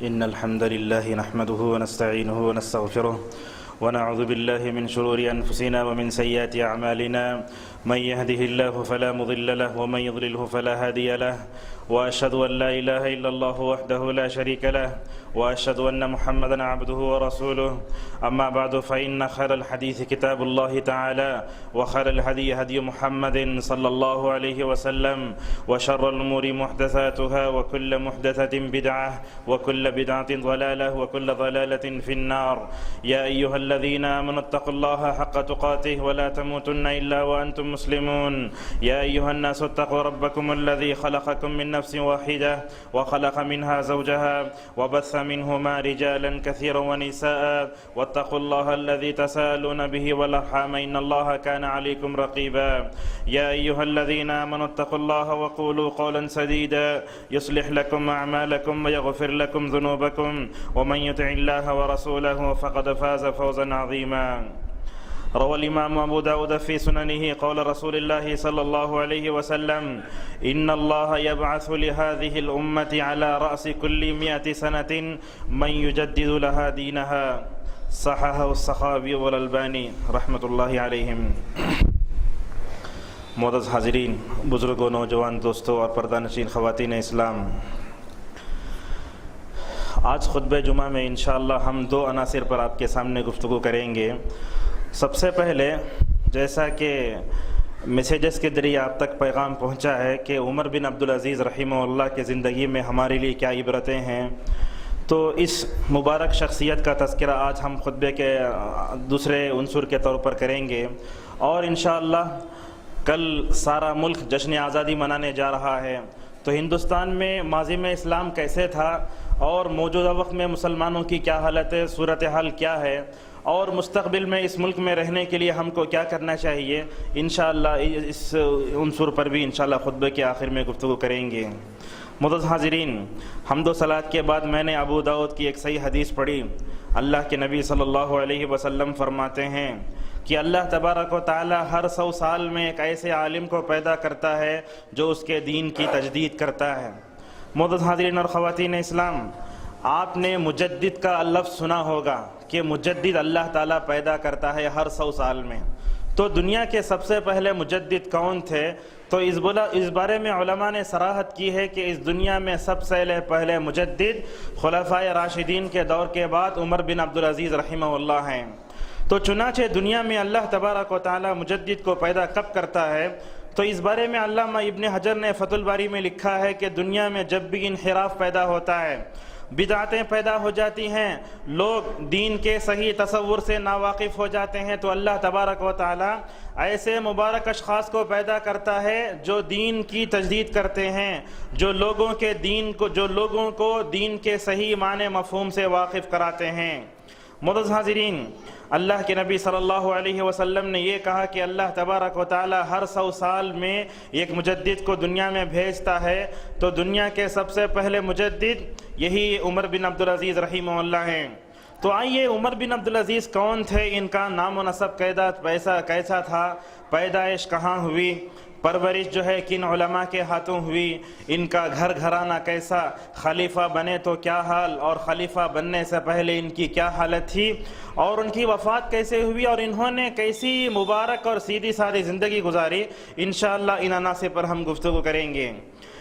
إن الحمد لله نحمده ونستعينه ونستغفره ونعوذ بالله من شرور أنفسنا ومن سيئات أعمالنا من يهده الله فلا مضل له ومن يضلله فلا هادي له وأشهد أن لا إله إلا الله وحده لا شريك له وأشهد أن محمدا عبده ورسوله أما بعد فإن خير الحديث كتاب الله تعالى وخير الهدي هدي محمد صلى الله عليه وسلم وشر الأمور محدثاتها وكل محدثة بدعة وكل بدعة ضلالة وكل ضلالة في النار يا أيها الذين آمنوا اتقوا الله حق تقاته ولا تموتن إلا وأنتم مسلمون يا أيها الناس اتقوا ربكم الذي خلقكم من نفس واحدة وخلق منها زوجها وبث منهما رجالا كثيرا ونساء واتقوا الله الذي تساءلون به والأرحام إن الله كان عليكم رقيبا يا أيها الذين آمنوا اتقوا الله وقولوا قولا سديدا يصلح لكم أعمالكم ويغفر لكم ذنوبكم ومن يطع الله ورسوله فقد فاز فوزا عظيما روى الإمام أبو داود في سننه قول رسول الله صلى الله عليه وسلم إن الله يبعث لهذه الأمة على رأس كل 100 سنة من يجدد لها دينها صححه السخاوي والألباني رحمۃ اللہ علیہم۔ معزز حاضرین، بزرگوں، نوجوان دوستوں اور پردہ نشین خواتین اسلام، آج خطبہ جمعہ میں انشاءاللہ ہم 2 عناصر پر آپ کے سامنے گفتگو کریں گے۔ سب سے پہلے، جیسا کہ میسیجز کے ذریعے آپ تک پیغام پہنچا ہے کہ عمر بن عبدالعزیز رحمہ اللہ کی زندگی میں ہمارے لیے کیا عبرتیں ہیں، تو اس مبارک شخصیت کا تذکرہ آج ہم خطبے کے دوسرے عنصر کے طور پر کریں گے، اور انشاءاللہ کل سارا ملک جشن آزادی منانے جا رہا ہے، تو ہندوستان میں ماضی میں اسلام کیسے تھا اور موجودہ وقت میں مسلمانوں کی کیا حالت ہے، صورتحال کیا ہے، اور مستقبل میں اس ملک میں رہنے کے لیے ہم کو کیا کرنا چاہیے، انشاءاللہ اس عنصر پر بھی انشاءاللہ خطبے کے آخر میں گفتگو کریں گے۔ معزز حاضرین، حمد و صلوات کے بعد میں نے ابو داؤد کی ایک صحیح حدیث پڑھی۔ اللہ کے نبی صلی اللہ علیہ وسلم فرماتے ہیں کہ اللہ تبارک و تعالی ہر 100 سال میں ایک ایسے عالم کو پیدا کرتا ہے جو اس کے دین کی تجدید کرتا ہے۔ معزز حاضرین اور خواتین اسلام، آپ نے مجدد کا لفظ سنا ہوگا کہ مجدد اللہ تعالیٰ پیدا کرتا ہے ہر 100 سال میں۔ تو دنیا کے سب سے پہلے مجدد کون تھے؟ تو اس بارے میں علماء نے صراحت کی ہے کہ اس دنیا میں سب سے پہلے مجدد خلفائے راشدین کے دور کے بعد عمر بن عبدالعزیز رحمہ اللہ ہیں۔ تو چنانچہ دنیا میں اللہ تبارک و تعالیٰ مجدد کو پیدا کب کرتا ہے؟ تو اس بارے میں علامہ ابن حجر نے فتح الباری میں لکھا ہے کہ دنیا میں جب بھی انحراف پیدا ہوتا ہے، بدعتیں پیدا ہو جاتی ہیں، لوگ دین کے صحیح تصور سے ناواقف ہو جاتے ہیں، تو اللہ تبارک و تعالی ایسے مبارک اشخاص کو پیدا کرتا ہے جو دین کی تجدید کرتے ہیں، جو لوگوں کو دین کے صحیح معنی مفہوم سے واقف کراتے ہیں۔ معزز حاضرین، اللہ کے نبی صلی اللہ علیہ وسلم نے یہ کہا کہ اللہ تبارک و تعالی ہر 100 سال میں ایک مجدد کو دنیا میں بھیجتا ہے، تو دنیا کے سب سے پہلے مجدد یہی عمر بن عبدالعزیز رحمہ اللہ ہیں۔ تو آئیے، عمر بن عبدالعزیز کون تھے، ان کا نام و نسب کیسا تھا، پیدائش کہاں ہوئی، پرورش جو ہے کن علماء کے ہاتھوں ہوئی، ان کا گھر گھرانہ کیسا، خلیفہ بنے تو کیا حال، اور خلیفہ بننے سے پہلے ان کی کیا حالت تھی، اور ان کی وفات کیسے ہوئی، اور انہوں نے کیسی مبارک اور سیدھی سادی زندگی گزاری، انشاءاللہ ان عناصر پر ہم گفتگو کریں گے۔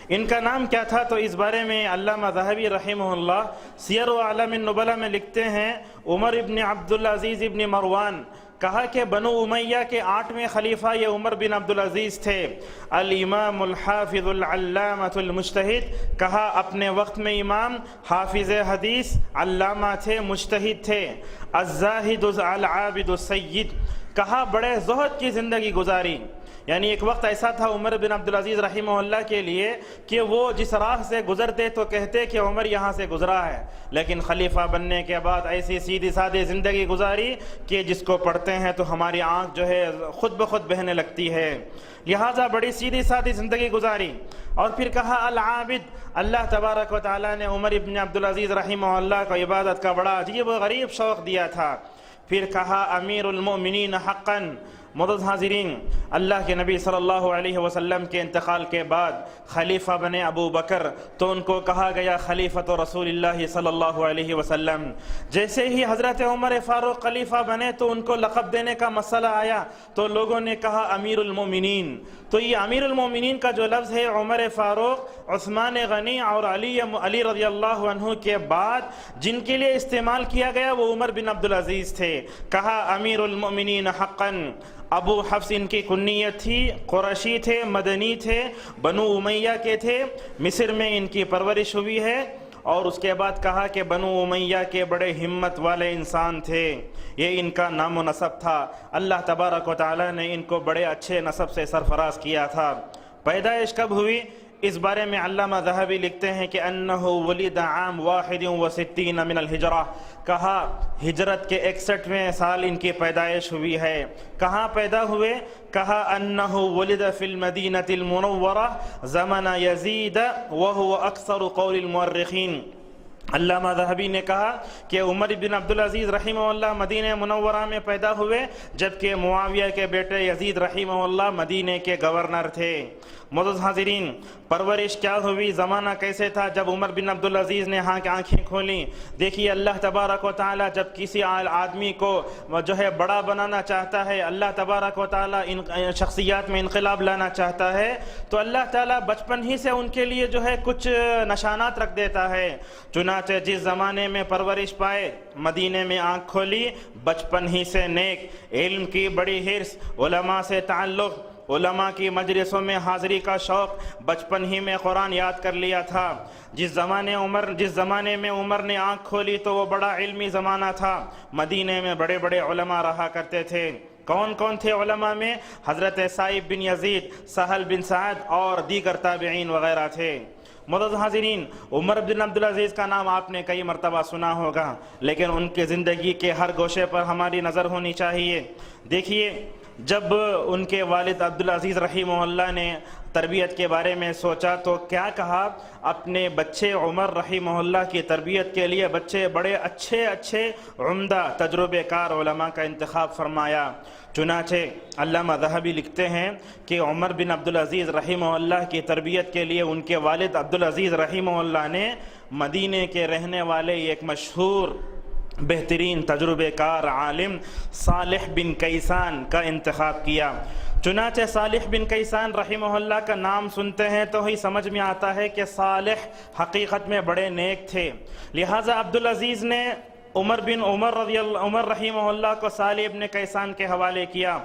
ان کا نام کیا تھا؟ تو اس بارے میں علامہ ذہبی رحمہ اللہ سیر و اعلام النبلاء میں لکھتے ہیں، عمر ابن عبدالعزیز ابن مروان، کہا کہ بنو امیہ کے 8ویں خلیفہ یہ عمر بن عبدالعزیز تھے۔ الامام الحافظ العلامۃ المجتہد، کہا اپنے وقت میں امام، حافظ حدیث، علامہ تھے، مجتہد تھے۔ الزاہد العابد السید، کہا بڑے زہد کی زندگی گزاری۔ یعنی ایک وقت ایسا تھا عمر بن عبدالعزیز رحمہ اللہ کے لیے کہ وہ جس راہ سے گزرتے تو کہتے کہ عمر یہاں سے گزرا ہے، لیکن خلیفہ بننے کے بعد ایسی سیدھی سادی زندگی گزاری کہ جس کو پڑھتے ہیں تو ہماری آنکھ جو ہے خود بخود بہنے لگتی ہے، لہٰذا بڑی سیدھی سادی زندگی گزاری۔ اور پھر کہا العابد، اللہ تبارک و تعالیٰ نے عمر ابن عبدالعزیز رحمہ اللہ کو عبادت کا بڑا عجیب و غریب شوق دیا تھا۔ پھر کہا امیر المؤمنین حقاً، معزز حاضرین، اللہ کے نبی صلی اللہ علیہ وسلم کے انتقال کے بعد خلیفہ بنے ابو بکر، تو ان کو کہا گیا خلیفۃ رسول اللہ صلی اللہ علیہ وسلم۔ جیسے ہی حضرت عمر فاروق خلیفہ بنے تو ان کو لقب دینے کا مسئلہ آیا تو لوگوں نے کہا امیر المومنین۔ تو یہ امیر المومنین کا جو لفظ ہے عمر فاروق، عثمان غنی اور علی رضی اللہ عنہ کے بعد جن کے لیے استعمال کیا گیا وہ عمر بن عبدالعزیز تھے۔ کہا امیر المومنین حقاً۔ ابو حفص ان کی کنیت تھی، قرشی تھے، مدنی تھے، بنو امیہ کے تھے، مصر میں ان کی پرورش ہوئی ہے، اور اس کے بعد کہا کہ بنو امیہ کے بڑے ہمت والے انسان تھے، یہ ان کا نام و نسب تھا۔ اللہ تبارک و تعالی نے ان کو بڑے اچھے نسب سے سرفراز کیا تھا۔ پیدائش کب ہوئی اس بارے میں علامہ ذہبی لکھتے ہیں کہ انہ ولد عام 61 من الہجرہ، کہا ہجرت کے 61ویں سال ان کی پیدائش ہوئی ہے۔ کہاں پیدا ہوئے؟ کہا انہ ولد فی المدینہ المنورہ زمن یزید وہو اکثر قول المؤرخین۔ علامہ ذہبی نے کہا کہ عمر بن عبدالعزیز رحمہ اللہ مدینہ منورہ میں پیدا ہوئے، جبکہ معاویہ کے بیٹے یزید رحمہ اللہ مدینہ کے گورنر تھے۔ معزز حاضرین، پرورش کیا ہوئی، زمانہ کیسے تھا جب عمر بن عبدالعزیز نے آنکھیں کھولیں؟ دیکھیے اللہ تبارک و تعالی جب کسی آدمی کو جو ہے بڑا بنانا چاہتا ہے، اللہ تبارک و تعالی ان شخصیات میں انقلاب لانا چاہتا ہے، تو اللہ تعالی بچپن ہی سے ان کے لیے جو ہے کچھ نشانات رکھ دیتا ہے۔ چنانچہ جس زمانے میں پرورش پائے، مدینے میں آنکھ کھولی، بچپن ہی سے نیک، علم کی بڑی حرص، علماء سے تعلق، علماء کی مجلسوں میں حاضری کا شوق، بچپن ہی میں قرآن یاد کر لیا تھا۔ جس زمانے میں عمر نے آنکھ کھولی تو وہ بڑا علمی زمانہ تھا، مدینے میں بڑے بڑے علماء رہا کرتے تھے۔ کون کون تھے علماء میں؟ حضرت سائب بن یزید، سہل بن سعد اور دیگر تابعین وغیرہ تھے۔ معزز حاضرین، عمر بن عبدالعزیز کا نام آپ نے کئی مرتبہ سنا ہوگا، لیکن ان کی زندگی کے ہر گوشے پر ہماری نظر ہونی چاہیے۔ دیکھیے، جب ان کے والد عبدالعزیز رحمہ اللہ نے تربیت کے بارے میں سوچا تو کیا کہا؟ اپنے بچے عمر رحمہ اللہ کی تربیت کے لیے بچے بڑے اچھے عمدہ تجربے کار علماء کا انتخاب فرمایا۔ چنانچہ علامہ ذہبی لکھتے ہیں کہ عمر بن عبدالعزیز رحمہ اللہ کی تربیت کے لیے ان کے والد عبدالعزیز رحمہ اللہ نے مدینے کے رہنے والے ایک مشہور بہترین تجربے کار عالم صالح بن کیسان کا انتخاب کیا۔ چنانچہ صالح بن کیسان رحمہ اللہ کا نام سنتے ہیں تو ہی سمجھ میں آتا ہے کہ صالح حقیقت میں بڑے نیک تھے، لہٰذا عبدالعزیز نے عمر رحمہ اللہ کو صالح بن کیسان کے حوالے کیا۔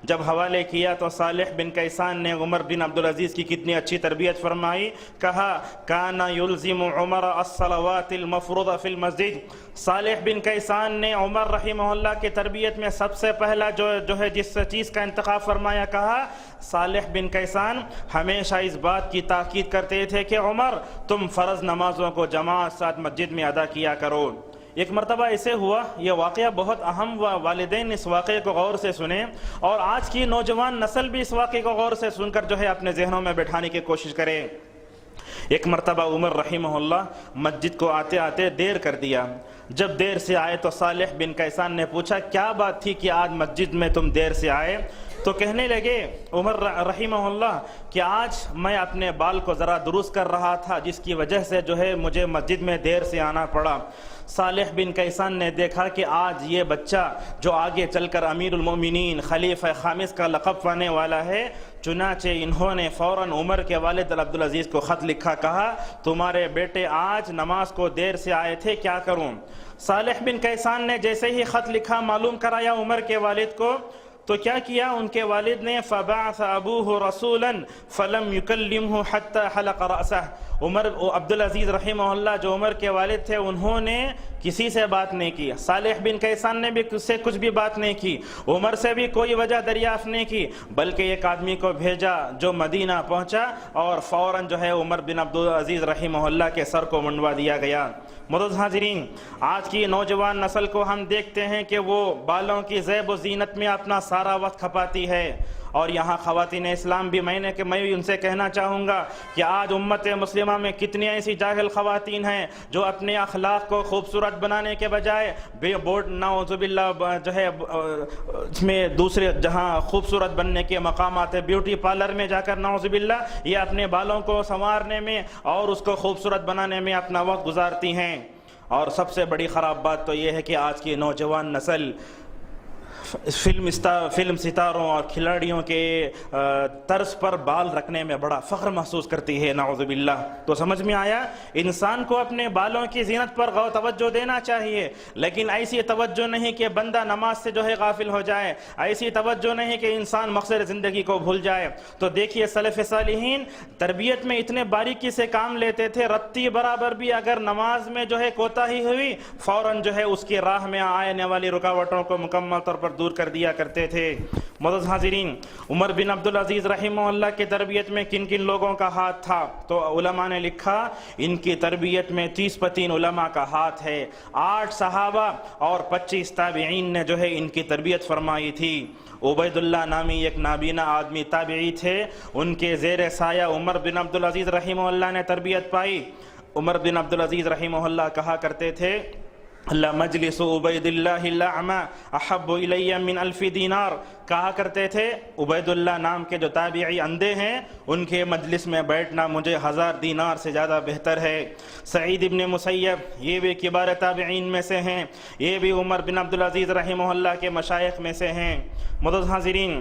جب حوالے کیا تو صالح بن کیسان نے عمر بن عبدالعزیز کی کتنی اچھی تربیت فرمائی۔ کہا کان یلزم عمر الصلوات المفروضہ فی المسجد۔ صالح بن کیسان نے عمر رحمہ اللہ کی تربیت میں سب سے پہلا جو ہے جس چیز کا انتخاب فرمایا، کہا صالح بن کیسان ہمیشہ اس بات کی تاکید کرتے تھے کہ عمر تم فرض نمازوں کو جماعت ساتھ مسجد میں ادا کیا کرو۔ ایک مرتبہ ایسے ہوا، یہ واقعہ بہت اہم، والدین اس واقعے کو غور سے سنیں اور آج کی نوجوان نسل بھی اس واقعے کو غور سے سن کر جو ہے اپنے ذہنوں میں بٹھانے کی کوشش کرے۔ ایک مرتبہ عمر رحمہ اللہ مسجد کو آتے آتے دیر کر دیا۔ جب دیر سے آئے تو صالح بن کیسان نے پوچھا کیا بات تھی کہ آج مسجد میں تم دیر سے آئے؟ تو کہنے لگے عمر رحمہ اللہ کہ آج میں اپنے بال کو ذرا درست کر رہا تھا، جس کی وجہ سے جو ہے مجھے مسجد میں دیر سے آنا پڑا۔ صالح بن کیسان نے دیکھا کہ آج یہ بچہ جو آگے چل کر امیر المومنین خلیفہ خامس کا لقب پانے والا ہے، چنانچہ انہوں نے فوراً عمر کے والد عبدالعزیز کو خط لکھا، کہا تمہارے بیٹے آج نماز کو دیر سے آئے تھے، کیا کروں؟ صالح بن کیسان نے جیسے ہی خط لکھا معلوم کرایا عمر کے والد کو، تو کیا کیا ان کے والد نے؟ فبعث ابوہ رسولا فلم یکلمہ حتی حلق رأسہ۔ عبدالعزیز رحمہ اللہ جو عمر کے والد تھے، انہوں نے کسی سے بات نہیں کی، صالح بن کیسان نے بھی سے کچھ بھی بات نہیں کی، عمر سے بھی کوئی وجہ دریافت نہیں کی، بلکہ ایک آدمی کو بھیجا جو مدینہ پہنچا اور فوراً جو ہے عمر بن عبدالعزیز رحمہ اللہ کے سر کو منڈوا دیا گیا۔ معزز حاضرین، آج کی نوجوان نسل کو ہم دیکھتے ہیں کہ وہ بالوں کی زیب و زینت میں اپنا سارا وقت کھپاتی ہے اور یہاں خواتین اسلام بھی میں بھی ان سے کہنا چاہوں گا کہ آج امت مسلمہ میں کتنی ایسی جاہل خواتین ہیں جو اپنے اخلاق کو خوبصورت بنانے کے بجائے بورڈ نعوذ باللہ جو ہے اس میں دوسرے جہاں خوبصورت بننے کے مقامات ہے بیوٹی پارلر میں جا کر نعوذ باللہ یہ اپنے بالوں کو سنوارنے میں اور اس کو خوبصورت بنانے میں اپنا وقت گزارتی ہیں۔ اور سب سے بڑی خراب بات تو یہ ہے کہ آج کی نوجوان نسل فلم ستاروں اور کھلاڑیوں کے طرز پر بال رکھنے میں بڑا فخر محسوس کرتی ہے نعوذ باللہ۔ تو سمجھ میں آیا انسان کو اپنے بالوں کی زینت پر توجہ دینا چاہیے، لیکن ایسی توجہ نہیں کہ بندہ نماز سے جو ہے غافل ہو جائے، ایسی توجہ نہیں کہ انسان مقصد زندگی کو بھول جائے۔ تو دیکھیے سلف صالحین تربیت میں اتنے باریکی سے کام لیتے تھے، رتی برابر بھی اگر نماز میں جو ہے کوتاہی ہوئی فوراً جو ہے اس کی راہ میں آنے والی رکاوٹوں کو مکمل طور پر دور کر دیا کرتے تھے۔ معزز حاضرین، عمر بن عبدالعزیز رحمہ اللہ کی تربیت میں کن کن لوگوں کا ہاتھ تھا؟ تو علماء نے لکھا ان کی تربیت میں 30 علماء کا ہاتھ ہے، 8 صحابہ اور 25 تابعین نے جو ہے ان کی تربیت فرمائی تھی۔ عبید اللہ نامی ایک نابینا آدمی تابعی تھے، ان کے زیر سایہ عمر بن عبدالعزیز رحمہ اللہ نے تربیت پائی۔ عمر بن عبدالعزیز رحمہ اللہ کہا کرتے تھے مجلس عبید اللہ الاعمى احب الی من 1000 دینار، کہا کرتے تھے عبید اللہ نام کے جو تابعی اندھے ہیں ان کے مجلس میں بیٹھنا مجھے 1000 دینار سے زیادہ بہتر ہے۔ سعید ابن مسیب یہ بھی کبار تابعین میں سے ہیں، یہ بھی عمر بن عبدالعزیز رحمہ اللہ کے مشائخ میں سے ہیں۔ معزز حاضرین،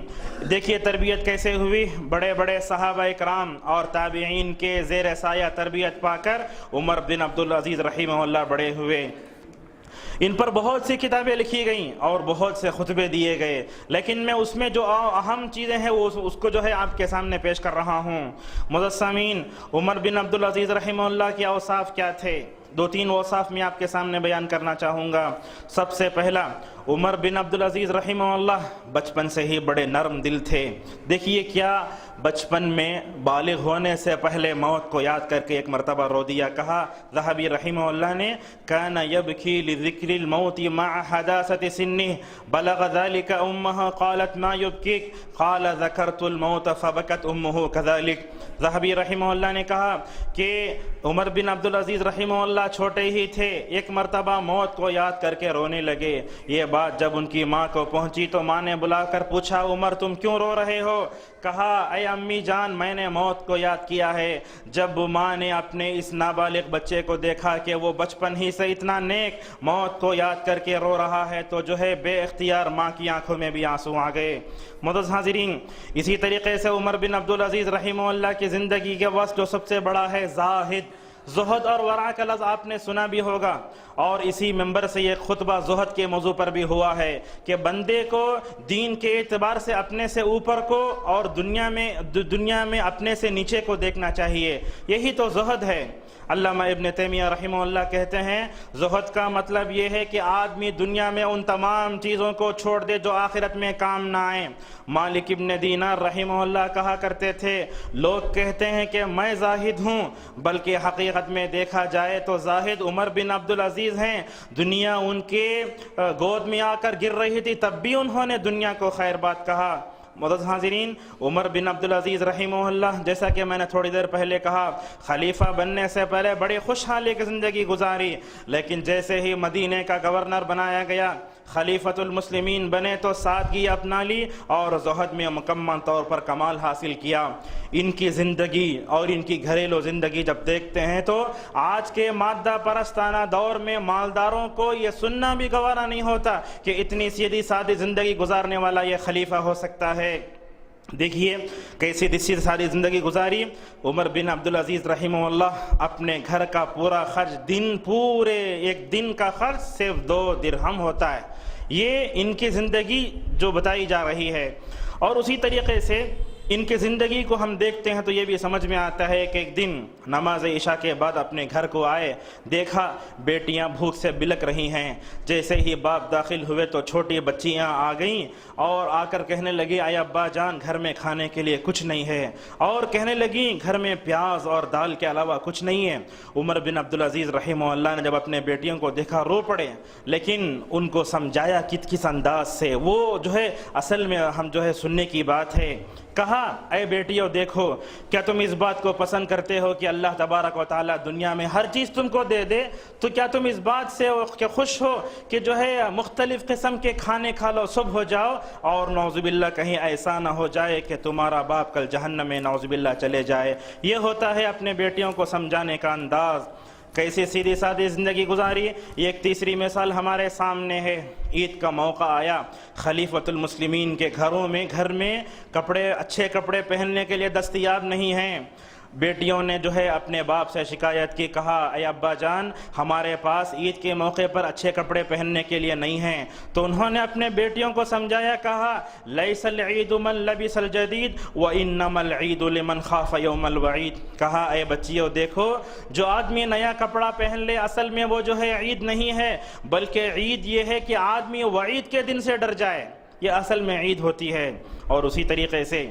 دیکھیے تربیت کیسے ہوئی، بڑے بڑے صحابہ اکرام اور تابعین کے زیر سایہ تربیت پا کر عمر بن عبدالعزیز رحمہ اللہ بڑے ہوئے۔ ان پر بہت سی کتابیں لکھی گئیں اور بہت سے خطبے دیے گئے، لیکن میں اس میں جو اہم چیزیں ہیں وہ اس کو جو ہے آپ کے سامنے پیش کر رہا ہوں۔ معزز سامعین، عمر بن عبدالعزیز رحمہ اللہ کے اوصاف کیا تھے؟ 2-3 اوصاف میں آپ کے سامنے بیان کرنا چاہوں گا۔ سب سے پہلا، عمر بن عبدالعزیز رحمہ اللہ بچپن سے ہی بڑے نرم دل تھے۔ دیکھیے کیا بچپن میں بالغ ہونے سے پہلے موت کو یاد کر کے ایک مرتبہ رو دیا۔ کہا ذہبی رحمہ اللہ نے کان یبکی لذکر الموت مع حداثت سنہ بلغ ذلك امہ قالت ما یبکیک قال ذکرت الموت فبکت امہ کذلک۔ ذہبی رحمہ اللہ نے کہا کہ عمر بن عبدالعزیز رحمہ اللہ چھوٹے ہی تھے، ایک مرتبہ موت کو یاد کر کے رونے لگے۔ یہ بات جب ان کی ماں کو پہنچی تو ماں نے بلا کر پوچھا عمر تم کیوں رو رہے ہو؟ کہا اے امی جان میں نے موت کو یاد کیا ہے۔ جب ماں نے اپنے اس نابالغ بچے کو دیکھا کہ وہ بچپن ہی سے اتنا نیک موت کو یاد کر کے رو رہا ہے تو جو ہے بے اختیار ماں کی آنکھوں میں بھی آنسو آ گئے۔ معزز حاضرین، اسی طریقے سے عمر بن عبدالعزیز رحمہ اللہ کی زندگی کے وصف جو سب سے بڑا ہے زاہد، زہد اور ورع کا لفظ آپ نے سنا بھی ہوگا، اور اسی منبر سے یہ خطبہ زہد کے موضوع پر بھی ہوا ہے کہ بندے کو دین کے اعتبار سے اپنے سے اوپر کو اور دنیا میں اپنے سے نیچے کو دیکھنا چاہیے، یہی تو زہد ہے۔ علامہ ابن تیمیہ رحمہ اللہ کہتے ہیں زہد کا مطلب یہ ہے کہ آدمی دنیا میں ان تمام چیزوں کو چھوڑ دے جو آخرت میں کام نہ آئیں۔ مالک ابن دینار رحمہ اللہ کہا کرتے تھے لوگ کہتے ہیں کہ میں زاہد ہوں، بلکہ حقیقت میں دیکھا جائے تو زاہد عمر بن عبدالعزیز ہیں۔ دنیا ان کے گود میں آ کر گر رہی تھی تب بھی انہوں نے دنیا کو خیر بات کہا۔ معزز حاضرین، عمر بن عبدالعزیز رحمہ اللہ جیسا کہ میں نے تھوڑی دیر پہلے کہا خلیفہ بننے سے پہلے بڑی خوشحالی کی زندگی گزاری، لیکن جیسے ہی مدینے کا گورنر بنایا گیا، خلیفۃ المسلمین بنے تو سادگی اپنا لی اور زہد میں مکمل طور پر کمال حاصل کیا۔ ان کی زندگی اور ان کی گھریلو زندگی جب دیکھتے ہیں تو آج کے مادہ پرستانہ دور میں مالداروں کو یہ سننا بھی گوارا نہیں ہوتا کہ اتنی سیدھی سادی زندگی گزارنے والا یہ خلیفہ ہو سکتا ہے۔ دیکھیے کیسی ساری زندگی گزاری۔ عمر بن عبدالعزیز رحمہ اللہ اپنے گھر کا پورا خرچ پورے ایک دن کا خرچ صرف 2 درہم ہوتا ہے۔ یہ ان کی زندگی جو بتائی جا رہی ہے۔ اور اسی طریقے سے ان کی زندگی کو ہم دیکھتے ہیں تو یہ بھی سمجھ میں آتا ہے کہ ایک دن نماز عشاء کے بعد اپنے گھر کو آئے، دیکھا بیٹیاں بھوک سے بلک رہی ہیں۔ جیسے ہی باپ داخل ہوئے تو چھوٹی بچیاں آ گئیں اور آ کر کہنے لگی اے ابا جان گھر میں کھانے کے لیے کچھ نہیں ہے، اور کہنے لگیں گھر میں پیاز اور دال کے علاوہ کچھ نہیں ہے۔ عمر بن عبدالعزیز رحمہ اللہ نے جب اپنے بیٹیوں کو دیکھا رو پڑے، لیکن ان کو سمجھایا کس انداز سے، وہ اصل میں ہم سننے کی بات ہے۔ کہا اے بیٹیوں دیکھو، کیا تم اس بات کو پسند کرتے ہو کہ اللہ تبارک و تعالیٰ دنیا میں ہر چیز تم کو دے دے؟ تو کیا تم اس بات سے خوش ہو کہ مختلف قسم کے کھانے کھا لو، صبح ہو جاؤ اور نعوذ باللہ کہیں ایسا نہ ہو جائے کہ تمہارا باپ کل جہنم میں نعوذ باللہ چلے جائے؟ یہ ہوتا ہے اپنے بیٹیوں کو سمجھانے کا انداز۔ کیسی سیدھی سادھی زندگی گزاری۔ ایک تیسری مثال ہمارے سامنے ہے۔ عید کا موقع آیا، خلیفۃ المسلمین کے گھر میں اچھے کپڑے پہننے کے لیے دستیاب نہیں ہیں۔ بیٹیوں نے اپنے باپ سے شکایت کی، کہا اے ابا جان ہمارے پاس عید کے موقع پر اچھے کپڑے پہننے کے لیے نہیں ہیں۔ تو انہوں نے اپنے بیٹیوں کو سمجھایا، کہا لیس العید من لبس الجدید وانما العید لمن خاف یوم الوعید۔ کہا اے بچیوں دیکھو، جو آدمی نیا کپڑا پہن لے اصل میں وہ عید نہیں ہے، بلکہ عید یہ ہے کہ آدمی وعید کے دن سے ڈر جائے، یہ اصل میں عید ہوتی ہے۔ اور اسی طریقے سے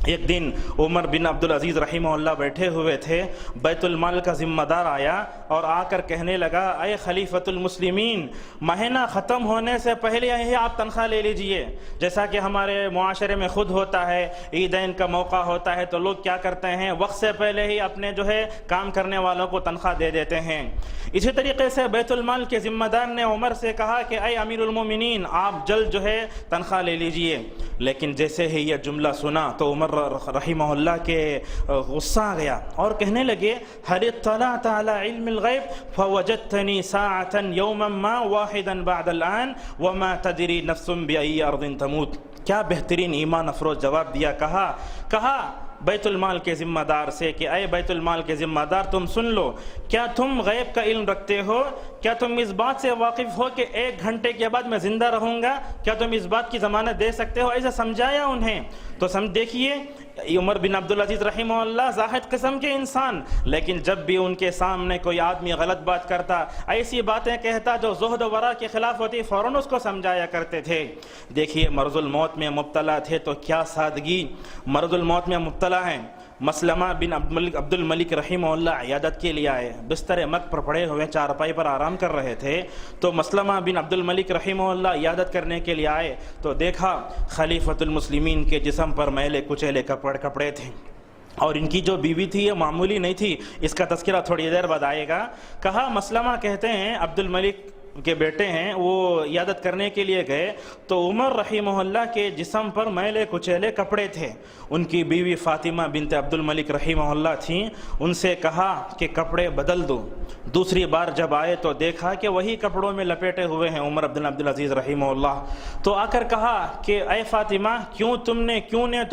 ایک دن عمر بن عبدالعزیز رحمہ اللہ بیٹھے ہوئے تھے، بیت المال کا ذمہ دار آیا اور آ کر کہنے لگا اے خلیفۃ المسلمین، مہینہ ختم ہونے سے پہلے ہی آپ تنخواہ لے لیجئے۔ جیسا کہ ہمارے معاشرے میں خود ہوتا ہے، عیدین کا موقع ہوتا ہے تو لوگ کیا کرتے ہیں، وقت سے پہلے ہی اپنے کام کرنے والوں کو تنخواہ دے دیتے ہیں۔ اسی طریقے سے بیت المال کے ذمہ دار نے عمر سے کہا کہ اے امیر المومنین آپ جلد تنخواہ لے لیجئے۔ لیکن جیسے ہی یہ جملہ سنا تو عمر رحمہ اللہ کے غصہ آ گیا اور کہنے لگے هل اطلعت على علم الغیب فوجدتنی ساعة یوما ما واحدا بعد الآن وما تدری نفس بأي ارض تموت۔ کیا بہترین ایمان افروز جواب دیا۔ کہا بیت المال کے ذمہ دار سے کہ اے بیت المال کے ذمہ دار تم سن لو، کیا تم غیب کا علم رکھتے ہو؟ کیا تم اس بات سے واقف ہو کہ 1 گھنٹے کے بعد میں زندہ رہوں گا؟ کیا تم اس بات کی ضمانت دے سکتے ہو؟ ایسا سمجھایا انہیں۔ تو دیکھیے عمر بن عبدالعزیز رحمہ اللہ زاہد قسم کے انسان، لیکن جب بھی ان کے سامنے کوئی آدمی غلط بات کرتا، ایسی باتیں کہتا جو زہد و ورع کے خلاف ہوتی، فوراً اس کو سمجھایا کرتے تھے۔ دیکھیے مرض الموت میں مبتلا تھے تو کیا سادگی، مرض الموت میں مبتلا ہیں۔ مسلمہ بن عبد الملک رحمہ اللہ عیادت کے لیے آئے، بستر مت پر پڑے ہوئے چارپائی پر آرام کر رہے تھے، تو مسلمہ بن عبد الملک رحمہ اللہ عیادت کرنے کے لیے آئے تو دیکھا خلیفۃ المسلمین کے جسم پر میلے کچیلے کپڑے تھے، اور ان کی جو بیوی تھی یہ معمولی نہیں تھی، اس کا تذکرہ تھوڑی دیر بعد آئے گا۔ کہا مسلمہ کہتے ہیں عبد الملک کے بیٹے ہیں، وہ عیادت کرنے کے لیے گئے تو عمر رحمہ اللہ کے جسم پر میلے کچیلے کپڑے تھے۔ ان کی بیوی فاطمہ بنت عبد الملک رحمہ اللہ تھیں، ان سے کہا کہ کپڑے بدل دو۔ دوسری بار جب آئے تو دیکھا کہ وہی کپڑوں میں لپیٹے ہوئے ہیں عمر بن عبدالعزیز رحمہ اللہ۔ تو آ کر کہا کہ اے فاطمہ کیوں نے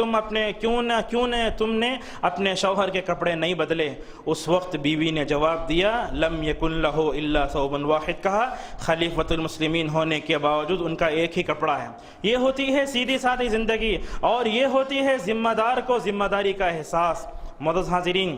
تم نے اپنے شوہر کے کپڑے نہیں بدلے؟ اس وقت بیوی نے جواب دیا لم یکن لہ الا ثوب واحد، کہا خلیفۃ المسلمین ہونے کے باوجود ان کا ایک ہی کپڑا ہے۔ یہ ہوتی ہے سیدھی سادھی زندگی، اور یہ ہوتی ہے ذمہ دار کو ذمہ داری کا احساس۔ معزز حاضرین،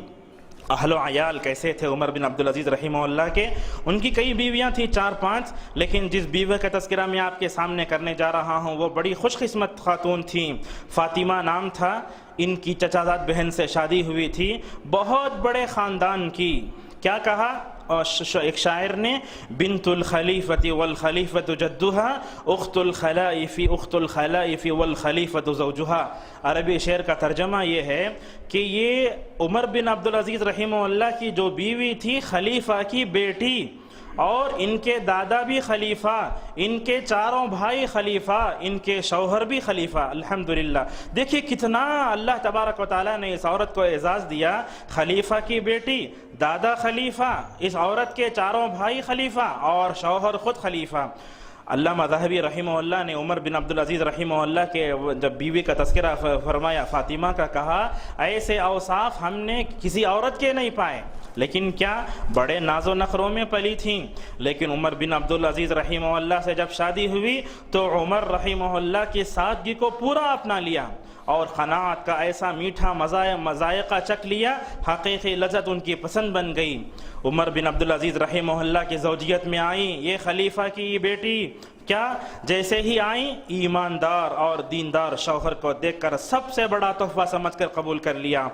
اہل و عیال کیسے تھے عمر بن عبدالعزیز رحمہ اللہ کے؟ ان کی کئی بیویاں تھیں، 4-5، لیکن جس بیوی کا تذکرہ میں آپ کے سامنے کرنے جا رہا ہوں وہ بڑی خوش قسمت خاتون تھیں، فاطمہ نام تھا۔ ان کی چچازاد بہن سے شادی ہوئی تھی، بہت بڑے خاندان کی۔ کیا کہا ایک شاعر نے، بنت الخلیفۃ والخلیفۃ جدھا اخت الخلائف والخلیفۃ زوجها۔ عربی شعر کا ترجمہ یہ ہے کہ یہ عمر بن عبدالعزیز رحمہ اللہ کی جو بیوی تھی خلیفہ کی بیٹی، اور ان کے دادا بھی خلیفہ، ان کے چاروں بھائی خلیفہ، ان کے شوہر بھی خلیفہ۔ الحمدللہ، دیکھیے کتنا اللہ تبارک و تعالیٰ نے اس عورت کو اعزاز دیا۔ خلیفہ کی بیٹی، دادا خلیفہ، اس عورت کے چاروں بھائی خلیفہ اور شوہر خود خلیفہ۔ علامہ ذہبی رحمہ اللہ نے عمر بن عبدالعزیز رحمہ اللہ کے جب بیوی کا تذکرہ فرمایا فاطمہ کا، کہا ایسے اوصاف ہم نے کسی عورت کے نہیں پائے، لیکن کیا بڑے ناز و نخروں میں پلی تھیں۔ لیکن عمر بن عبدالعزیز رحمہ اللہ سے جب شادی ہوئی تو عمر رحمہ اللہ کی سادگی کو پورا اپنا لیا، اور قناعت کا ایسا میٹھا مذائقہ چکھ لیا، حقیقی لذت ان کی پسند بن گئی۔ عمر بن عبدالعزیز رحمہ اللہ کی زوجیت میں آئیں یہ خلیفہ کی یہ بیٹی، کیا جیسے ہی آئیں ایماندار اور دیندار شوہر کو دیکھ کر سب سے بڑا تحفہ سمجھ کر قبول کر لیا۔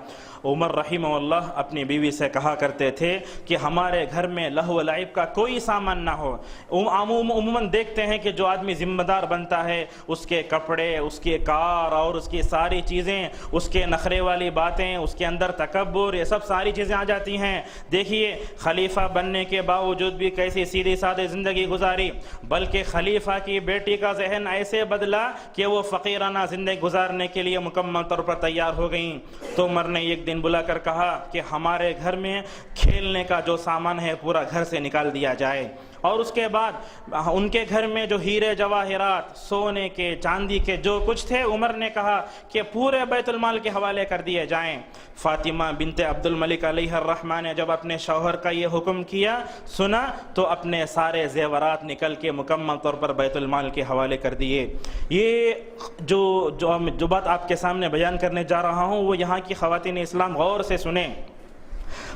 عمر رحمہ اللہ اپنی بیوی سے کہا کرتے تھے کہ ہمارے گھر میں لہو و لعب کا کوئی سامان نہ ہو۔ عموماً دیکھتے ہیں کہ جو آدمی ذمہ دار بنتا ہے اس کے کپڑے، اس کی کار اور اس کی ساری چیزیں، اس کے نخرے والی باتیں، اس کے اندر تکبر، یہ سب ساری چیزیں آ جاتی ہیں۔ دیکھیے خلیفہ بننے کے باوجود بھی کیسی سیدھی سادی زندگی گزاری، بلکہ خلیفہ کی بیٹی کا ذہن ایسے بدلا کہ وہ فقیرانہ زندگی گزارنے کے لیے مکمل طور پر تیار ہو گئیں۔ تو عمر نے ایک دن بلا کر کہا کہ ہمارے گھر میں کھیلنے کا جو سامان ہے پورا گھر سے نکال دیا جائے، اور اس کے بعد ان کے گھر میں جو ہیرے جواہرات، سونے کے، چاندی کے جو کچھ تھے، عمر نے کہا کہ پورے بیت المال کے حوالے کر دیے جائیں۔ فاطمہ بنت عبد الملک علیہ الرحمہ نے جب اپنے شوہر کا یہ حکم کیا، سنا، تو اپنے سارے زیورات نکل کے مکمل طور پر بیت المال کے حوالے کر دیے۔ یہ جو بات آپ کے سامنے بیان کرنے جا رہا ہوں وہ یہاں کی خواتین اسلام غور سے سنیں۔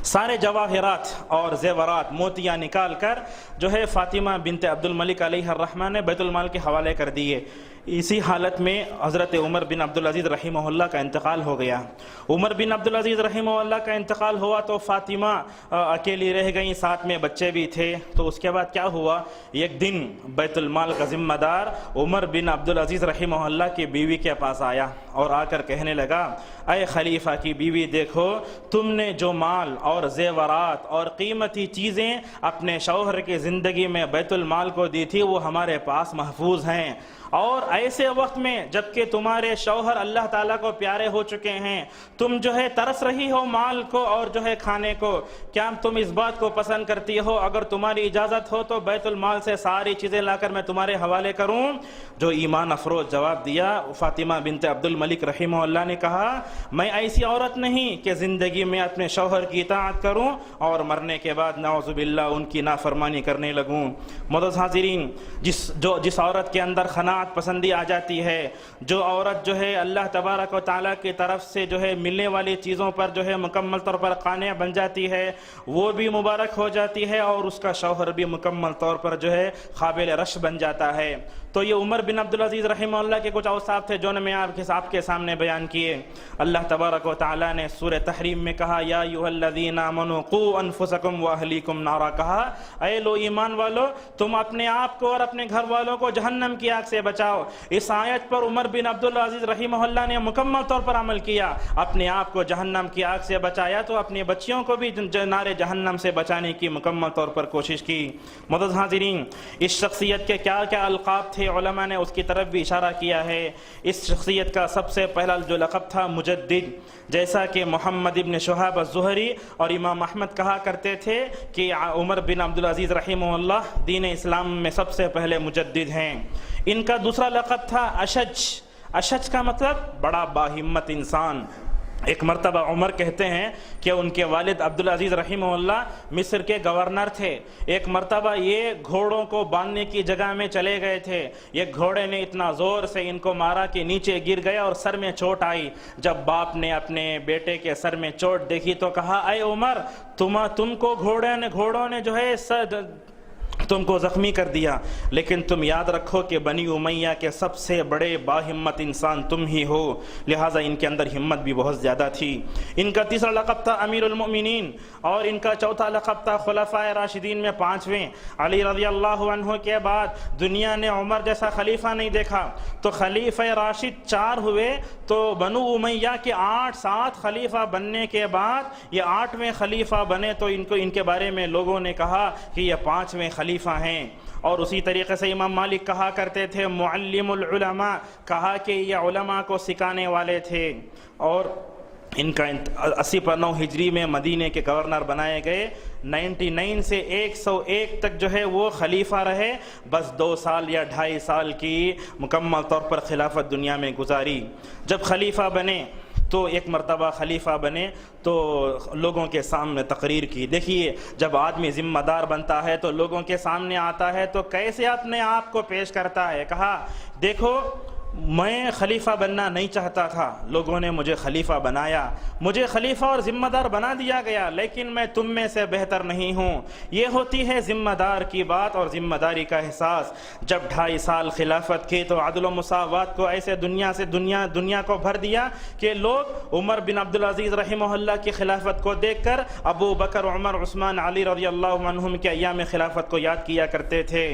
سارے جواہرات اور زیورات، موتیاں نکال کر جو ہے فاطمہ بنت عبد الملک علیہ الرحمہ نے بیت المال کے حوالے کر دیے۔ اسی حالت میں حضرت عمر بن عبدالعزیز رحمہ اللہ کا انتقال ہو گیا۔ عمر بن عبدالعزیز رحمہ اللہ کا انتقال ہوا تو فاطمہ اکیلی رہ گئیں، ساتھ میں بچے بھی تھے۔ تو اس کے بعد کیا ہوا، ایک دن بیت المال کا ذمہ دار عمر بن عبدالعزیز رحمہ اللہ کی بیوی کے پاس آیا اور آ کر کہنے لگا، اے خلیفہ کی بیوی، دیکھو تم نے جو مال اور زیورات اور قیمتی چیزیں اپنے شوہر کی زندگی میں بیت المال کو دی تھی وہ ہمارے پاس محفوظ ہیں، اور ایسے وقت میں جبکہ تمہارے شوہر اللہ تعالیٰ کو پیارے ہو چکے ہیں، تم جو ہے ترس رہی ہو مال کو اور جو ہے کھانے کو، کیا تم اس بات کو پسند کرتی ہو اگر تمہاری اجازت ہو تو بیت المال سے ساری چیزیں لا کر میں تمہارے حوالے کروں؟ جو ایمان افروز جواب دیا فاطمہ بنت عبد الملک رحمہ اللہ نے کہا، میں ایسی عورت نہیں کہ زندگی میں اپنے شوہر کی اطاعت کروں اور مرنے کے بعد نعوذ باللہ ان کی نافرمانی کرنے لگوں۔ معزز حاضرین، جس عورت کے اندر قناعت پسندی آ جاتی ہے، جو عورت جو ہے اللہ تبارک و تعالیٰ کی طرف سے جو ہے ملنے والی چیزوں پر جو ہے مکمل طور پر قانع بن جاتی ہے، وہ بھی مبارک ہو جاتی ہے اور اس کا شوہر بھی مکمل طور پر جو ہے قابل رشک بن جاتا ہے۔ تو یہ عمر بن عبدالعزیز رحمہ اللہ کے کچھ اوصاف تھے جو میں آپ کے سامنے بیان کیے۔ اللہ تبارک و تعالیٰ نے سورہ تحریم میں کہا، یا ایھا الذین آمنوا قوا انفسکم واہلیکم نارا، کہا اے لو ایمان والو تم اپنے آپ کو اور اپنے گھر والوں کو جہنم کی آگ سے بچاؤ۔ اس آیت پر عمر بن عبدالعزیز رحمہ اللہ نے مکمل طور پر عمل کیا، اپنے آپ کو جہنم کی آگ سے بچایا تو اپنی بچیوں کو بھی نار جہنم سے بچانے کی مکمل طور پر کوشش کی۔ معزز حاضرین، اس شخصیت کے کیا کیا القاب تھے علماء نے اس کی طرف بھی اشارہ کیا ہے۔ اس شخصیت کا سب سے پہلا جو لقب تھا مجدد، جیسا کہ محمد ابن شہاب الزہری اور امام احمد کہا کرتے تھے کہ عمر بن عبدالعزیز رحمہ اللہ دین اسلام میں سب سے پہلے مجدد ہیں۔ ان کا دوسرا لقب تھا اشج۔ اشج کا مطلب بڑا باہمت انسان۔ ایک مرتبہ عمر کہتے ہیں کہ ان کے والد عبدالعزیز رحمہ اللہ مصر کے گورنر تھے۔ ایک مرتبہ یہ گھوڑوں کو باندھنے کی جگہ میں چلے گئے تھے، ایک گھوڑے نے اتنا زور سے ان کو مارا کہ نیچے گر گیا اور سر میں چوٹ آئی۔ جب باپ نے اپنے بیٹے کے سر میں چوٹ دیکھی تو کہا، اے عمر، تم کو گھوڑوں نے جو ہے تم کو زخمی کر دیا، لیکن تم یاد رکھو کہ بنی امیہ کے سب سے بڑے باہمت انسان تم ہی ہو، لہٰذا ان کے اندر ہمت بھی بہت زیادہ تھی۔ ان کا تیسرا لقب تھا امیر المؤمنین، اور ان کا چوتھا لقب تھا خلفائے راشدین میں پانچویں۔ علی رضی اللہ عنہ کے بعد دنیا نے عمر جیسا خلیفہ نہیں دیکھا، تو خلیفہ راشد 4 ہوئے، تو بنو امیہ کے 8 خلیفہ بننے کے بعد یہ 8ویں خلیفہ بنے، تو ان کے بارے میں لوگوں نے کہا کہ یہ 5ویں خلیفہ ہیں۔ اور اسی طریقے سے امام مالک کہا کرتے تھے معلم العلماء، کہا کہ یہ علماء کو سکھانے والے تھے۔ اور ان کا 80 پر 9 ہجری میں مدینے کے گورنر بنائے گئے۔ 99 سے 101 تک جو ہے وہ خلیفہ رہے، بس 2 سال یا 2.5 سال کی مکمل طور پر خلافت دنیا میں گزاری۔ جب خلیفہ بنے تو ایک مرتبہ خلیفہ بنے تو لوگوں کے سامنے تقریر کی۔ دیکھیے جب آدمی ذمہ دار بنتا ہے تو لوگوں کے سامنے آتا ہے تو کیسے اپنے آپ کو پیش کرتا ہے۔ کہا دیکھو میں خلیفہ بننا نہیں چاہتا تھا، لوگوں نے مجھے خلیفہ بنایا، مجھے خلیفہ اور ذمہ دار بنا دیا گیا، لیکن میں تم میں سے بہتر نہیں ہوں۔ یہ ہوتی ہے ذمہ دار کی بات اور ذمہ داری کا احساس۔ جب 2.5 سال خلافت کی تو عدل و مساوات کو ایسے دنیا کو بھر دیا کہ لوگ عمر بن عبدالعزیز رحمہ اللہ کی خلافت کو دیکھ کر ابو بکر، عمر، عثمان، علی رضی اللہ عنہم کے ایام خلافت کو یاد کیا کرتے تھے،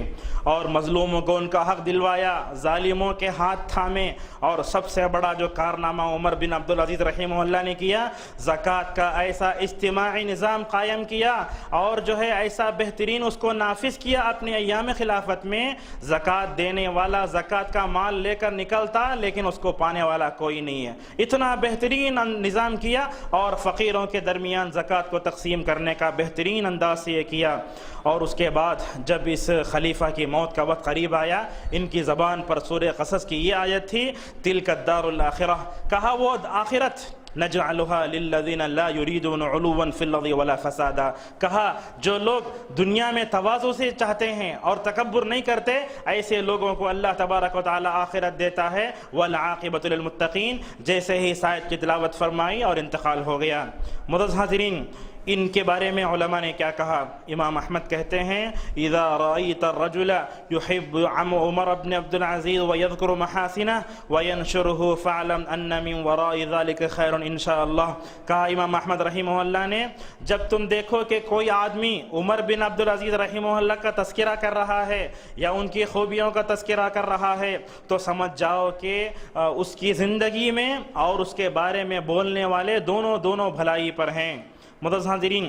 اور مظلوموں کو ان کا حق دلوایا، ظالموں کے ہاتھ تھامے۔ اور سب سے بڑا جو کارنامہ عمر بن عبدالعزیز رحمہ اللہ نے کیا، زکوٰۃ کا ایسا اجتماعی نظام قائم کیا اور جو ہے ایسا بہترین اس کو نافذ کیا اپنے ایام خلافت میں۔ زکوٰۃ دینے والا زکوٰۃ کا مال لے کر نکلتا، لیکن اس کو پانے والا کوئی نہیں ہے۔ اتنا بہترین نظام کیا، اور فقیروں کے درمیان زکوٰۃ کو تقسیم کرنے کا بہترین انداز سے یہ کیا۔ اور اس کے بعد جب اس خلیفہ کی موت کا وقت قریب آیا، ان کی زبان پر سورہ قصص کی یہ آیت تھی، تلک الدار الآخرہ، کہا وہ آخرت، نجعلها للذین لا یریدون علوا فی الارض ولا فسادا، کہا جو لوگ دنیا میں تواضع سے چاہتے ہیں اور تکبر نہیں کرتے، ایسے لوگوں کو اللہ تبارک و تعالی آخرت دیتا ہے۔ والعاقبۃ للمتقین، جیسے ہی اس آیت کی تلاوت فرمائی اور انتقال ہو گیا۔ معزز حاضرین، ان کے بارے میں علماء نے کیا کہا؟ امام احمد کہتے ہیں، اذا رأيت الرجل يحب عمر بن عبد العزيز ويذكر محاسنه وينشره فاعلم ان من وراء ذلك خير ان شاء اللہ۔ کہا امام احمد رحمہ اللہ نے، جب تم دیکھو کہ کوئی آدمی عمر بن عبد العزیز رحمہ اللہ کا تذکرہ کر رہا ہے یا ان کی خوبیوں کا تذکرہ کر رہا ہے، تو سمجھ جاؤ کہ اس کی زندگی میں اور اس کے بارے میں بولنے والے دونوں بھلائی پر ہیں۔ معزز حاضرین،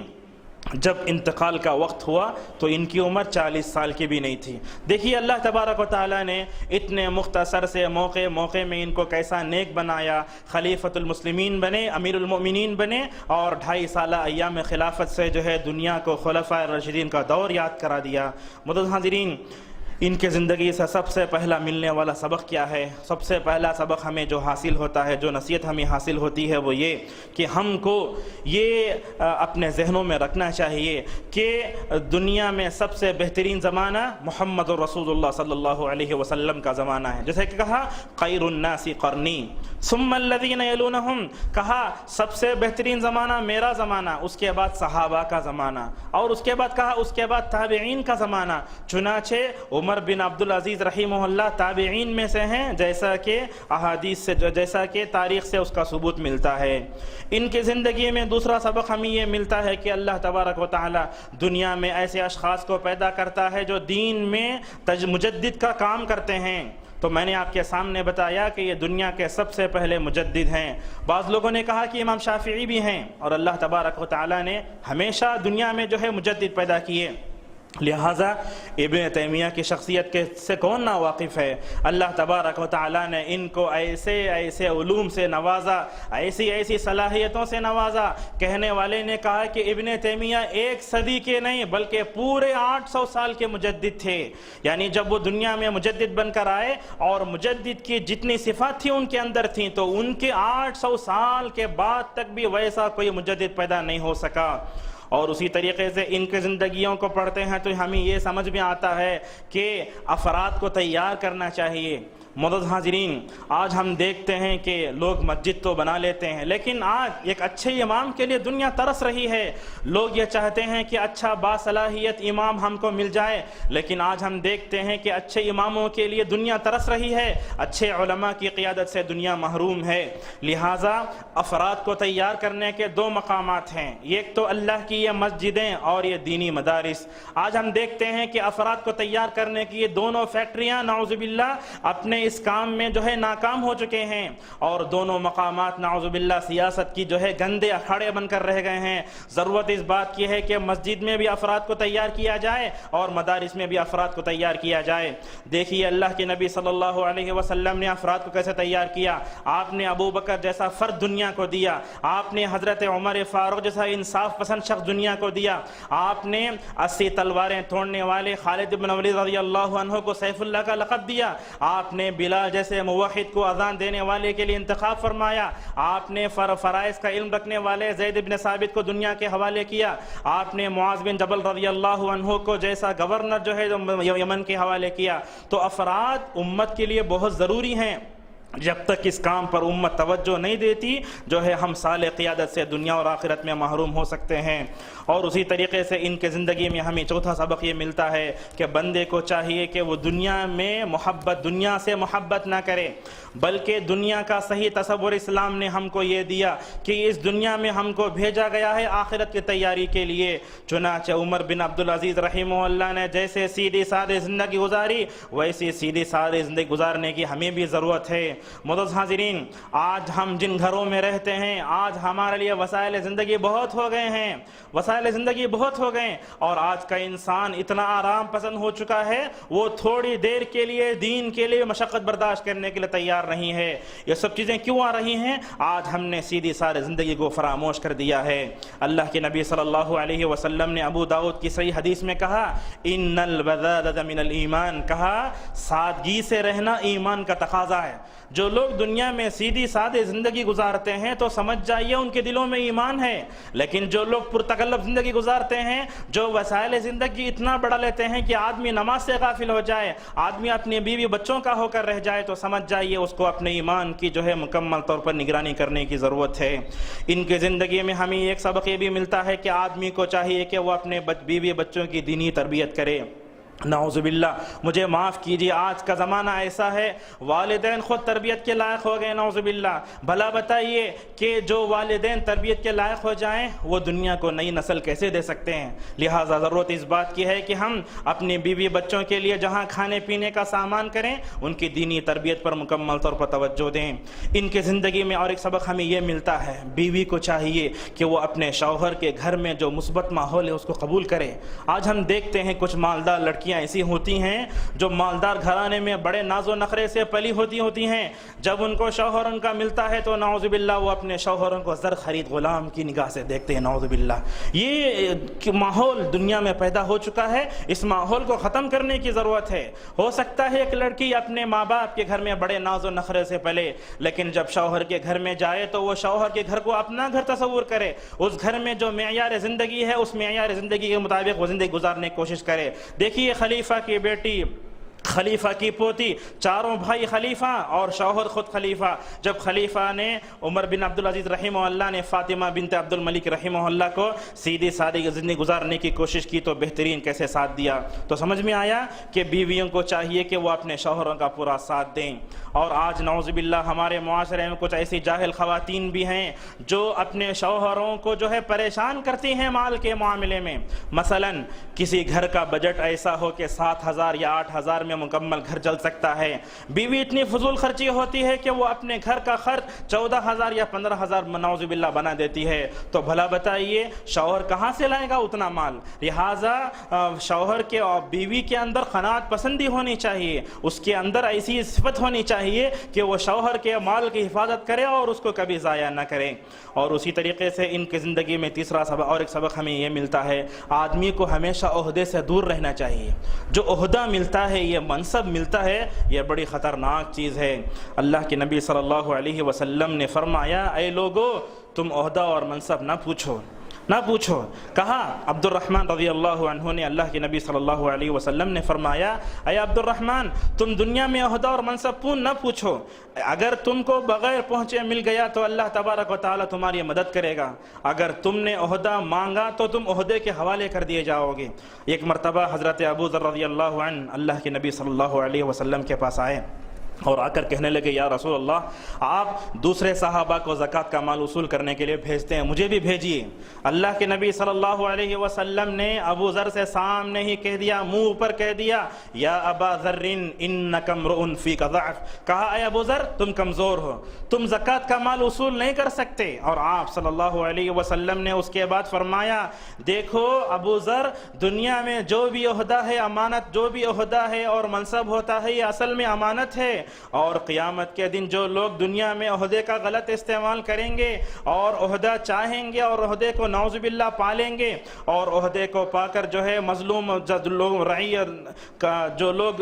جب انتقال کا وقت ہوا تو ان کی عمر 40 سال کی بھی نہیں تھی۔ دیکھیے اللہ تبارک و تعالیٰ نے اتنے مختصر سے موقع میں ان کو کیسا نیک بنایا، خلیفۃ المسلمین بنے، امیر المؤمنین بنے، اور 2.5 سالہ ایام خلافت سے جو ہے دنیا کو خلفائے راشدین کا دور یاد کرا دیا۔ معزز حاضرین، ان کے زندگی سے سب سے پہلا ملنے والا سبق کیا ہے؟ سب سے پہلا سبق ہمیں جو حاصل ہوتا ہے، جو نصیحت ہمیں حاصل ہوتی ہے، وہ یہ کہ ہم کو یہ اپنے ذہنوں میں رکھنا چاہیے کہ دنیا میں سب سے بہترین زمانہ محمد رسول اللہ صلی اللہ علیہ وسلم کا زمانہ ہے۔ جیسے کہ کہا خیر الناس قرنی ثم الذین یلونہم، کہا سب سے بہترین زمانہ میرا زمانہ، اس کے بعد صحابہ کا زمانہ، اور اس کے بعد کہا اس کے بعد تابعین کا زمانہ۔ چنانچہ عمر بن عبدالعزیز رحمہ اللہ تابعین میں سے ہیں، جیسا کہ احادیث سے، جیسا کہ تاریخ سے اس کا ثبوت ملتا ہے۔ ان کی زندگی میں دوسرا سبق ہمیں یہ ملتا ہے کہ اللہ تبارک و تعالی دنیا میں ایسے اشخاص کو پیدا کرتا ہے جو دین میں مجدد کا کام کرتے ہیں۔ تو میں نے آپ کے سامنے بتایا کہ یہ دنیا کے سب سے پہلے مجدد ہیں۔ بعض لوگوں نے کہا کہ امام شافعی بھی ہیں، اور اللہ تبارک و تعالی نے ہمیشہ دنیا میں جو ہے مجدد پیدا کیے۔ لہٰذا ابن تیمیہ کی شخصیت سے کون نا واقف ہے؟ اللہ تبارک و تعالیٰ نے ان کو ایسے علوم سے نوازا، ایسی صلاحیتوں سے نوازا۔ کہنے والے نے کہا کہ ابن تیمیہ 1 صدی کے نہیں بلکہ پورے 800 سال کے مجدد تھے۔ یعنی جب وہ دنیا میں مجدد بن کر آئے اور مجدد کی جتنی صفات تھی ان کے اندر تھیں، تو ان کے 800 سال کے بعد تک بھی ویسا کوئی مجدد پیدا نہیں ہو سکا۔ اور اسی طریقے سے ان کی زندگیوں کو پڑھتے ہیں تو ہمیں یہ سمجھ میں آتا ہے کہ افراد کو تیار کرنا چاہیے۔ معزز حاضرین، آج ہم دیکھتے ہیں کہ لوگ مسجد تو بنا لیتے ہیں، لیکن آج ایک اچھے امام کے لیے دنیا ترس رہی ہے۔ لوگ یہ چاہتے ہیں کہ اچھا باصلاحیت امام ہم کو مل جائے، لیکن آج ہم دیکھتے ہیں کہ اچھے اماموں کے لیے دنیا ترس رہی ہے، اچھے علماء کی قیادت سے دنیا محروم ہے۔ لہٰذا افراد کو تیار کرنے کے 2 مقامات ہیں، ایک تو اللہ کی یہ مسجدیں اور یہ دینی مدارس۔ آج ہم دیکھتے ہیں کہ افراد کو تیار کرنے کی یہ دونوں فیکٹریاں نعوذ باللہ اپنے اس کام میں جو ہے ناکام ہو چکے ہیں، اور دونوں مقامات نعوذ باللہ سیاست کی جو ہے گندے اکھاڑے بن کر رہ گئے ہیں۔ ضرورت اس بات کی ہے کہ مسجد میں بھی افراد کو تیار کیا جائے اور مدارس میں بھی افراد کو تیار کیا جائے۔ دیکھیے اللہ کے نبی صلی اللہ علیہ وسلم نے افراد کو کیسے تیار کیا۔ آپ نے ابو بکر جیسا فرد دنیا کو دیا، آپ نے حضرت عمر فاروق جیسا انصاف پسند شخص دنیا کو دیا، آپ نے 80 تلواریں توڑنے والے خالد بن ولید رضی اللہ عنہ کو سیف اللہ کا لقب دیا، آپ نے بلال جیسے موحد کو اذان دینے والے کے لیے انتخاب فرمایا، آپ نے فرائض کا علم رکھنے والے زید بن ثابت کو دنیا کے حوالے کیا، آپ نے معاذ بن جبل رضی اللہ عنہ کو جیسا گورنر جو ہے یمن کے حوالے کیا۔ تو افراد امت کے لیے بہت ضروری ہیں۔ جب تک اس کام پر امت توجہ نہیں دیتی جو ہے ہم صالح قیادت سے دنیا اور آخرت میں محروم ہو سکتے ہیں۔ اور اسی طریقے سے ان کے زندگی میں ہمیں چوتھا سبق یہ ملتا ہے کہ بندے کو چاہیے کہ وہ دنیا سے محبت نہ کرے، بلکہ دنیا کا صحیح تصور اسلام نے ہم کو یہ دیا کہ اس دنیا میں ہم کو بھیجا گیا ہے آخرت کی تیاری کے لیے۔ چنانچہ عمر بن عبدالعزیز رحمہ اللہ نے جیسے سیدھی سادھی زندگی گزاری، ویسی سیدھی سادھی زندگی گزارنے کی ہمیں بھی ضرورت ہے۔ معزز حاضرین، آج ہم جن گھروں میں رہتے ہیں، آج ہمارے لیے وسائل زندگی بہت ہو گئے ہیں، اور آج کا انسان اتنا آرام پسند ہو چکا ہے، وہ تھوڑی دیر کے لیے دین کے لیے مشقت برداشت کرنے کے لیے تیار نہیں ہے۔ یہ سب چیزیں کیوں آ رہی ہیں؟ آج ہم نے سیدھی سادھی زندگی کو فراموش کر دیا ہے۔ اللہ کے نبی صلی اللہ علیہ وسلم نے ابو داؤد کی صحیح حدیث میں کہا، ان البذاذۃ من الایمان، کہا سادگی سے رہنا ایمان کا تقاضا ہے۔ جو لوگ دنیا میں سیدھی سادھی زندگی گزارتے ہیں تو سمجھ جائیے ان کے دلوں میں ایمان ہے، لیکن جو لوگ پرتکلف زندگی گزارتے ہیں، جو وسائل زندگی اتنا بڑا لیتے ہیں کہ آدمی نماز سے غافل ہو جائے، آدمی اپنی بیوی بچوں کا ہو کر رہ جائے، تو سمجھ جائیے اس کو اپنے ایمان کی جو ہے مکمل طور پر نگرانی کرنے کی ضرورت ہے۔ ان کی زندگی میں ہمیں ایک سبق یہ بھی ملتا ہے کہ آدمی کو چاہیے کہ وہ اپنے بیوی بچوں کی دینی تربیت کرے۔ نعوذ باللہ، مجھے معاف کیجیے، آج کا زمانہ ایسا ہے والدین خود تربیت کے لائق ہو گئے، نعوذ باللہ۔ بھلا بتائیے کہ جو والدین تربیت کے لائق ہو جائیں وہ دنیا کو نئی نسل کیسے دے سکتے ہیں؟ لہٰذا ضرورت اس بات کی ہے کہ ہم اپنی بیوی بچوں کے لیے جہاں کھانے پینے کا سامان کریں، ان کی دینی تربیت پر مکمل طور پر توجہ دیں۔ ان کے زندگی میں اور ایک سبق ہمیں یہ ملتا ہے، بیوی کو چاہیے کہ وہ اپنے شوہر کے گھر میں جو مثبت ماحول ہے اس کو قبول کرے۔ آج ہم دیکھتے ہیں کچھ مالدار لڑکیاں ایسی ہوتی ہیں جو مالدار گھرانے میں بڑے ناز و نخرے سے پلی ہوتی ہیں، جب ان کو شوہر ان کا ملتا ہے تو نعوذ باللہ وہ اپنے شوہروں کو زر خرید غلام کی نگاہ سے دیکھتے ہیں، نعوذ باللہ۔ یہ ماحول دنیا میں پیدا ہو چکا ہے، اس ماحول کو ختم کرنے کی ضرورت ہے۔ ہو سکتا ہے ایک لڑکی اپنے ماں باپ کے گھر میں بڑے ناز و نخرے سے پلے، لیکن جب شوہر کے گھر میں جائے تو وہ شوہر کے گھر کو اپنا گھر تصور کرے، اس گھر میں جو معیار زندگی ہے اس معیار زندگی کے مطابق وہ زندگی گزارنے کی کوشش کرے۔ دیکھیے خلیفہ کی بیٹی، خلیفہ کی پوتی، چاروں بھائی خلیفہ اور شوہر خود خلیفہ۔ جب خلیفہ نے عمر بن عبدالعزیز رحمہ اللہ نے فاطمہ بنت عبد الملک رحمہ اللہ کو سیدھی سادھی زندگی گزارنے کی کوشش کی تو بہترین کیسے ساتھ دیا، تو سمجھ میں آیا کہ بیویوں کو چاہیے کہ وہ اپنے شوہروں کا پورا ساتھ دیں۔ اور آج نعوذ باللہ ہمارے معاشرے میں کچھ ایسی جاہل خواتین بھی ہیں جو اپنے شوہروں کو جو ہے پریشان کرتی ہیں مال کے معاملے میں۔ مثلا کسی گھر کا بجٹ ایسا ہو کہ 7,000 یا 8,000 میں مکمل گھر چل سکتا ہے، بیوی اتنی فضول خرچی ہوتی ہے کہ وہ اپنے گھر کا خرچ 14,000 یا 15,000 نعوذ باللہ بنا دیتی ہے، تو بھلا بتائیے شوہر کہاں سے لائے گا اتنا مال؟ لہٰذا شوہر کے اور بیوی کے اندر قناعت پسندی ہونی چاہیے، اس کے اندر ایسی صفت ہونی چاہیے کہ وہ شوہر کے مال کی حفاظت کرے اور اس کو کبھی ضائع نہ کرے۔ اور اسی طریقے سے ان کی زندگی میں تیسرا سبق اور ایک سبق ہمیں یہ ملتا ہے، آدمی کو ہمیشہ عہدے سے دور رہنا چاہیے۔ جو عہدہ ملتا ہے، یہ منصب ملتا ہے، یہ بڑی خطرناک چیز ہے۔ اللہ کے نبی صلی اللہ علیہ وسلم نے فرمایا، اے لوگو تم عہدہ اور منصب نہ پوچھو۔ کہا عبد الرحمن رضی اللہ عنہ نے، اللہ کے نبی صلی اللہ علیہ وسلم نے فرمایا، اے عبد الرحمن تم دنیا میں عہدہ اور منصب نہ پوچھو، اگر تم کو بغیر پہنچے مل گیا تو اللہ تبارک و تعالی تمہاری مدد کرے گا، اگر تم نے عہدہ مانگا تو تم عہدے کے حوالے کر دیے جاؤ گے۔ ایک مرتبہ حضرت ابو ذر رضی اللہ عنہ اللہ کے نبی صلی اللہ علیہ وسلم کے پاس آئے اور آ کر کہنے لگے، یا رسول اللہ آپ دوسرے صحابہ کو زکوٰۃ کا مال وصول کرنے کے لیے بھیجتے ہیں، مجھے بھی بھیجیے۔ اللہ کے نبی صلی اللہ علیہ وسلم نے ابو ذر سے سامنے ہی کہہ دیا، منہ اوپر کہہ دیا، یا ابا ذر انک امرؤ فیک ضعف، کہا اے ابو ذر تم کمزور ہو، تم زکوٰۃ کا مال وصول نہیں کر سکتے۔ اور آپ صلی اللہ علیہ وسلم نے اس کے بعد فرمایا، دیکھو ابو ذر، دنیا میں جو بھی عہدہ ہے امانت، جو بھی عہدہ ہے اور منصب ہوتا ہے یہ اصل میں امانت ہے، اور قیامت کے دن جو لوگ دنیا میں عہدے کا غلط استعمال کریں گے اور عہدہ چاہیں گے اور عہدے کو نعوذ باللہ پالیں گے، اور عہدے کو پا کر جو ہے مظلوم لوگ رعیت کا جو لوگ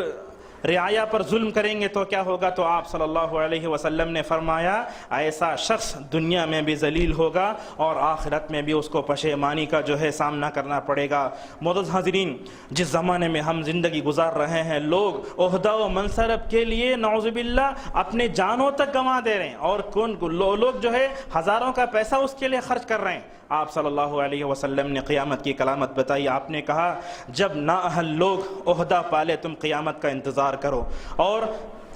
رعایا پر ظلم کریں گے تو کیا ہوگا؟ تو آپ صلی اللہ علیہ وسلم نے فرمایا ایسا شخص دنیا میں بھی ذلیل ہوگا اور آخرت میں بھی اس کو پشیمانی کا جو ہے سامنا کرنا پڑے گا۔ معزز حاضرین، جس زمانے میں ہم زندگی گزار رہے ہیں، لوگ عہدہ و منصب کے لیے نعوذ باللہ اپنے جانوں تک گنوا دے رہے ہیں، اور لوگ جو ہے ہزاروں کا پیسہ اس کے لیے خرچ کر رہے ہیں۔ آپ صلی اللہ علیہ وسلم نے قیامت کی علامت بتائی۔ آپ نے کہا جب نااہل لوگ عہدہ پالے تم قیامت کا انتظار کرو۔ اور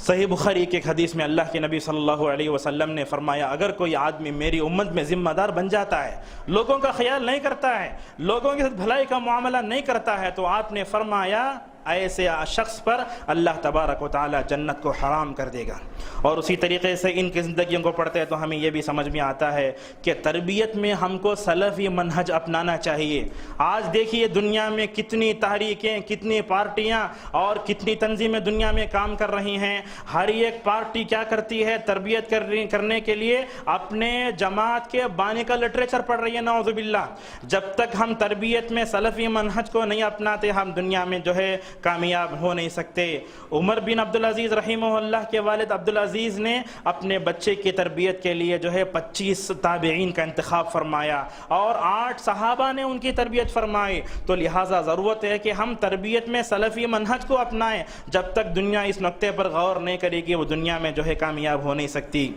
صحیح بخاری کی ایک حدیث میں اللہ کے نبی صلی اللہ علیہ وسلم نے فرمایا اگر کوئی آدمی میری امت میں ذمہ دار بن جاتا ہے، لوگوں کا خیال نہیں کرتا ہے، لوگوں کے ساتھ بھلائی کا معاملہ نہیں کرتا ہے، تو آپ نے فرمایا ایسے شخص پر اللہ تبارک و تعالی جنت کو حرام کر دے گا۔ اور اسی طریقے سے ان کی زندگیوں کو پڑھتے ہیں تو ہمیں یہ بھی سمجھ میں آتا ہے کہ تربیت میں ہم کو سلفی منہج اپنانا چاہیے۔ آج دیکھیے دنیا میں کتنی تحریکیں، کتنی پارٹیاں اور کتنی تنظیمیں دنیا میں کام کر رہی ہیں۔ ہر ایک پارٹی کیا کرتی ہے؟ تربیت کرنے کے لیے اپنے جماعت کے بانی کا لٹریچر پڑھ رہی ہے، نعوذ باللہ۔ جب تک ہم تربیت میں سلفی منہج کو نہیں اپناتے ہم دنیا میں جو ہے کامیاب ہو نہیں سکتے۔ عمر بن عبدالعزیز رحمہ اللہ کے والد عبدالعزیز نے اپنے بچے کی تربیت کے لیے جو ہے 25 تابعین کا انتخاب فرمایا اور 8 صحابہ نے ان کی تربیت فرمائی۔ تو لہٰذا ضرورت ہے کہ ہم تربیت میں سلفی منہج کو اپنائیں۔ جب تک دنیا اس نقطے پر غور نہیں کرے گی وہ دنیا میں جو ہے کامیاب ہو نہیں سکتی۔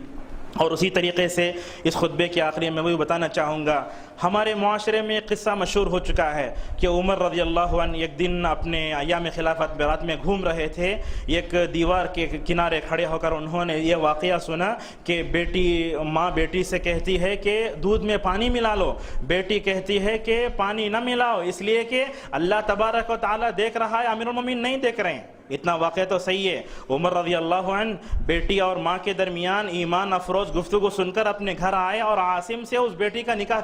اور اسی طریقے سے اس خطبے کے آخری میں وہی بتانا چاہوں گا، ہمارے معاشرے میں ایک قصہ مشہور ہو چکا ہے کہ عمر رضی اللہ عنہ ایک دن اپنے ایام خلافت برات میں گھوم رہے تھے، ایک دیوار کے کنارے کھڑے ہو کر انہوں نے یہ واقعہ سنا کہ ماں بیٹی سے کہتی ہے کہ دودھ میں پانی ملا لو، بیٹی کہتی ہے کہ پانی نہ ملاؤ اس لیے کہ اللہ تبارک و تعالیٰ دیکھ رہا ہے، امیر المومنین نہیں دیکھ رہے ہیں۔ اتنا واقعہ تو صحیح ہے۔ عمر رضی اللہ عنہ بیٹی اور ماں کے درمیان ایمان افروز گفتگو سن کر اپنے گھر آئے اور عاصم سے اس بیٹی کا نکاح